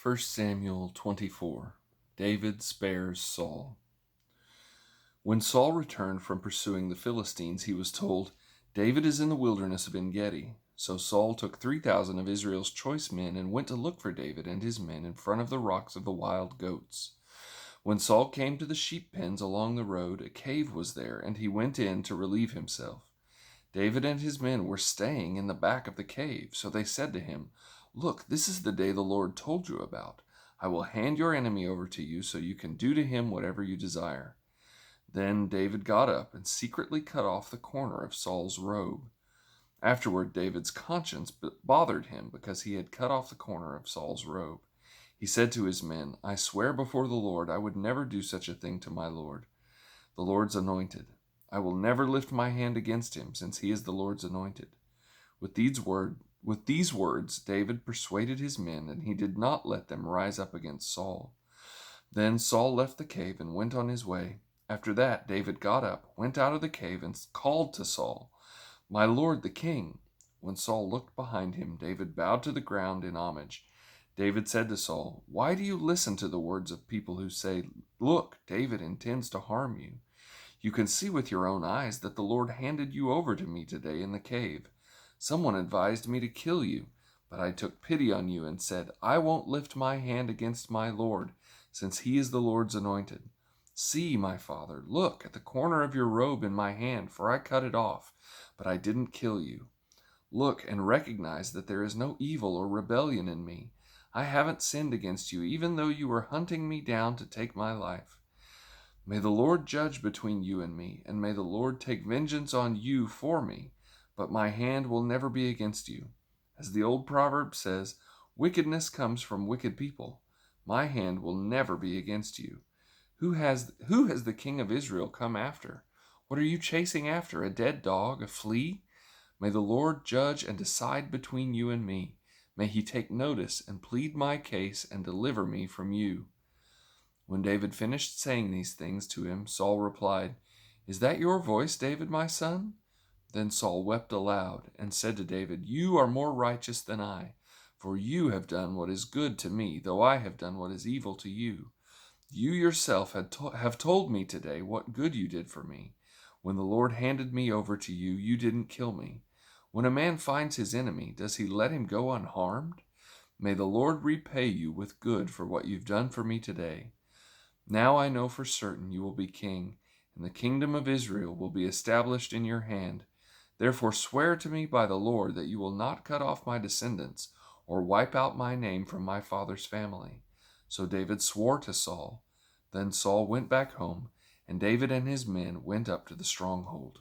1 Samuel 24. David spares Saul. When Saul returned from pursuing the Philistines, he was told, "David is in the wilderness of En-gedi." So Saul took 3,000 of Israel's choice men and went to look for David and his men in front of the rocks of the wild goats. When Saul came to the sheep pens along the road, a cave was there, and he went in to relieve himself. David and his men were staying in the back of the cave, so they said to him, "Look, this is the day the Lord told you about. I will hand your enemy over to you so you can do to him whatever you desire." Then David got up and secretly cut off the corner of Saul's robe. Afterward, David's conscience bothered him because he had cut off the corner of Saul's robe. He said to his men, "I swear before the Lord I would never do such a thing to my Lord, the Lord's anointed. I will never lift my hand against him, since he is the Lord's anointed." With these words, David persuaded his men, and he did not let them rise up against Saul. Then Saul left the cave and went on his way. After that, David got up, went out of the cave, and called to Saul, "My lord the king." When Saul looked behind him, David bowed to the ground in homage. David said to Saul, "Why do you listen to the words of people who say, 'Look, David intends to harm you'? You can see with your own eyes that the Lord handed you over to me today in the cave. Someone advised me to kill you, but I took pity on you and said, 'I won't lift my hand against my Lord, since he is the Lord's anointed.' See, my father, look at the corner of your robe in my hand, for I cut it off, but I didn't kill you. Look and recognize that there is no evil or rebellion in me. I haven't sinned against you, even though you were hunting me down to take my life. May the Lord judge between you and me, and may the Lord take vengeance on you for me, but my hand will never be against you. As the old proverb says, wickedness comes from wicked people. My hand will never be against you. Who has the king of Israel come after? What are you chasing after? A dead dog, a flea? May the Lord judge and decide between you and me. May he take notice and plead my case and deliver me from you." When David finished saying these things to him, Saul replied, "Is that your voice, David, my son?" Then Saul wept aloud and said to David, "You are more righteous than I, for you have done what is good to me, though I have done what is evil to you. You yourself have told me today what good you did for me. When the Lord handed me over to you, you didn't kill me. When a man finds his enemy, does he let him go unharmed? May the Lord repay you with good for what you've done for me today. Now I know for certain you will be king, and the kingdom of Israel will be established in your hand. Therefore swear to me by the Lord that you will not cut off my descendants or wipe out my name from my father's family." So David swore to Saul. Then Saul went back home, and David and his men went up to the stronghold.